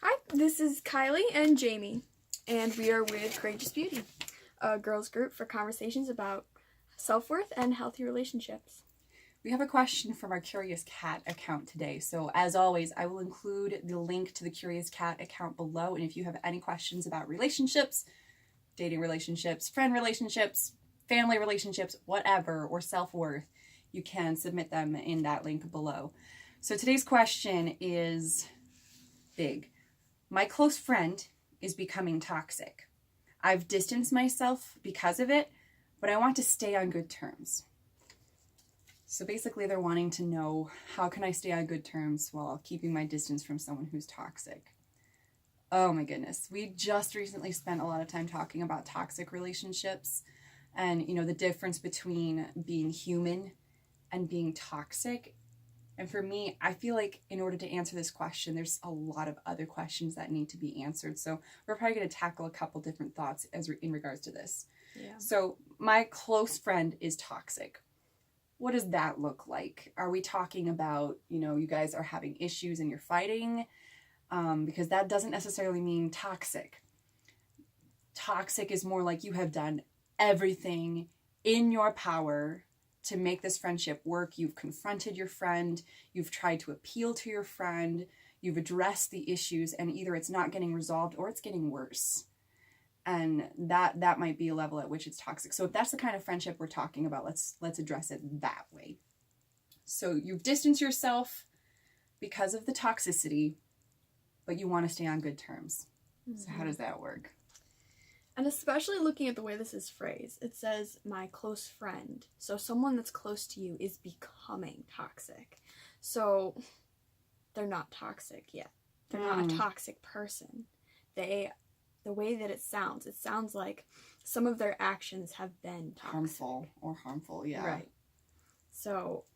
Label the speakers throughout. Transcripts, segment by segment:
Speaker 1: Hi, this is Kylie and Jamie, and we are with Courageous Beauty, a girls group for conversations about self-worth and healthy relationships.
Speaker 2: We have a question from our Curious Cat account today. So as always, I will include the link to the Curious Cat account below. And if you have any questions about relationships, dating relationships, friend relationships, family relationships, whatever, or self-worth, you can submit them in that link below. So today's question is big. My close friend is becoming toxic. I've distanced myself because of it, but I want to stay on good terms. So basically they're wanting to know, how can I stay on good terms while keeping my distance from someone who's toxic? Oh my goodness. We just recently spent a lot of time talking about toxic relationships and, the difference between being human and being toxic. And for me, I feel like in order to answer this question, there's a lot of other questions that need to be answered. So we're probably going to tackle a couple different thoughts in regards to this.
Speaker 1: Yeah.
Speaker 2: So my close friend is toxic. What does that look like? Are we talking about, you guys are having issues and you're fighting? Because that doesn't necessarily mean toxic. Toxic is more like you have done everything in your power to make this friendship work. You've confronted your friend, you've tried to appeal to your friend, you've addressed the issues, and either it's not getting resolved or it's getting worse. And that might be a level at which it's toxic. So if that's the kind of friendship we're talking about, let's address it that way. So you've distanced yourself because of the toxicity, but you want to stay on good terms. Mm-hmm. So how does that work?
Speaker 1: And especially looking at the way this is phrased, it says my close friend. So someone that's close to you is becoming toxic. So they're not toxic yet. They're not a toxic person. The way that it sounds like some of their actions have been toxic.
Speaker 2: Harmful, yeah.
Speaker 1: Right. So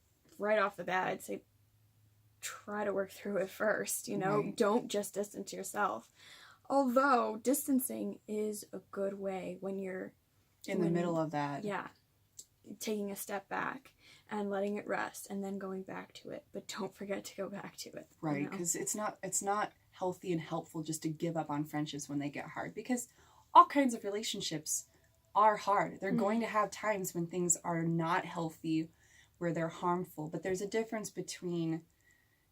Speaker 1: right off the bat, I'd say try to work through it first, Right. Don't just distance yourself. Although distancing is a good way when you're
Speaker 2: in the middle of that.
Speaker 1: Yeah. Taking a step back and letting it rest and then going back to it. But don't forget to go back to it.
Speaker 2: Right, because it's not healthy and helpful just to give up on friendships when they get hard, because all kinds of relationships are hard. They're going to have times when things are not healthy, where they're harmful. But there's a difference between,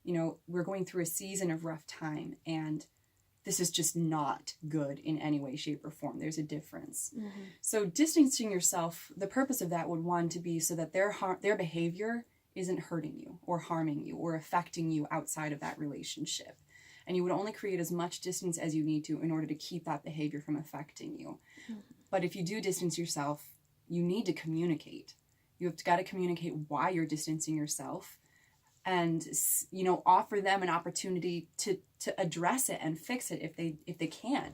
Speaker 2: we're going through a season of rough time and this is just not good in any way, shape, or form. There's a difference. Mm-hmm. So distancing yourself, the purpose of that would want to be so that their behavior isn't hurting you or harming you or affecting you outside of that relationship. And you would only create as much distance as you need to in order to keep that behavior from affecting you. Mm-hmm. But if you do distance yourself, you need to communicate. You've got to communicate why you're distancing yourself, and offer them an opportunity to address it and fix it if they can.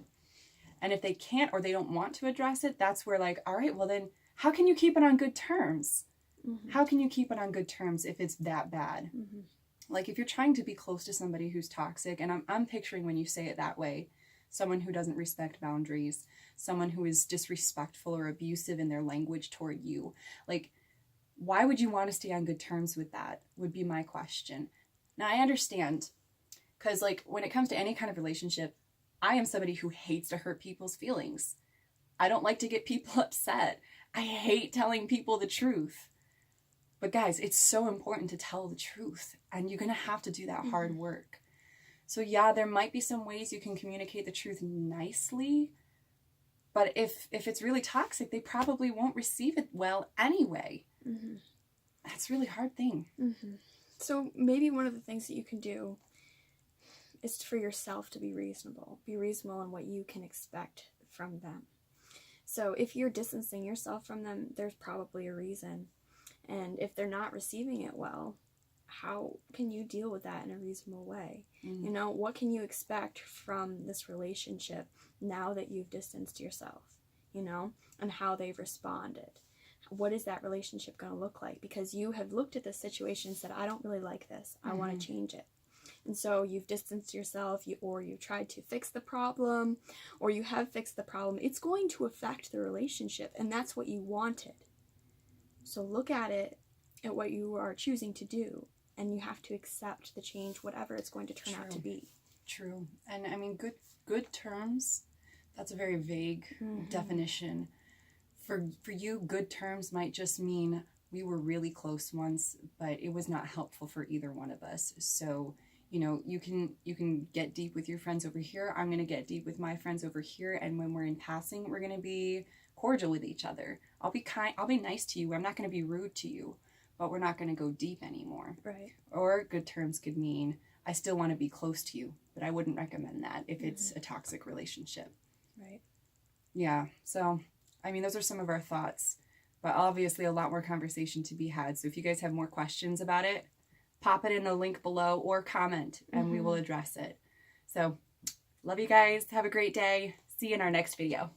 Speaker 2: And if they can't or they don't want to address it, that's where all right, well then how can you keep it on good terms? Mm-hmm. How can you keep it on good terms if it's that bad? Mm-hmm. Like if you're trying to be close to somebody who's toxic, and I'm picturing when you say it that way, someone who doesn't respect boundaries, someone who is disrespectful or abusive in their language toward you, why would you want to stay on good terms with that, would be my question. Now, I understand, because when it comes to any kind of relationship, I am somebody who hates to hurt people's feelings. I don't like to get people upset. I hate telling people the truth. But guys, it's so important to tell the truth, and you're going to have to do that hard work. So yeah, there might be some ways you can communicate the truth nicely, but if it's really toxic, they probably won't receive it well anyway. Mm-hmm. That's a really hard thing.
Speaker 1: Mm-hmm. So maybe one of the things that you can do is for yourself to be reasonable. Be reasonable in what you can expect from them. So if you're distancing yourself from them, there's probably a reason. And if they're not receiving it well, how can you deal with that in a reasonable way? Mm-hmm. What can you expect from this relationship now that you've distanced yourself, and how they've responded? What is that relationship going to look like? Because you have looked at this situation and said, I don't really like this. I want to change it. And so you've distanced yourself, or you've tried to fix the problem, or you have fixed the problem. It's going to affect the relationship, and that's what you wanted. So look at at what you are choosing to do, and you have to accept the change, whatever it's going to turn out to be.
Speaker 2: True. And I mean, good terms, that's a very vague definition. For you, good terms might just mean we were really close once, but it was not helpful for either one of us. So, you know, you can get deep with your friends over here. I'm going to get deep with my friends over here, and when we're in passing, we're going to be cordial with each other. I'll be kind, I'll be nice to you. I'm not going to be rude to you, but we're not going to go deep anymore.
Speaker 1: Right.
Speaker 2: Or good terms could mean I still want to be close to you, but I wouldn't recommend that if it's a toxic relationship.
Speaker 1: Right.
Speaker 2: Yeah. So, I mean, those are some of our thoughts, but obviously a lot more conversation to be had. So if you guys have more questions about it, pop it in the link below or comment and we will address it. So, love you guys. Have a great day. See you in our next video.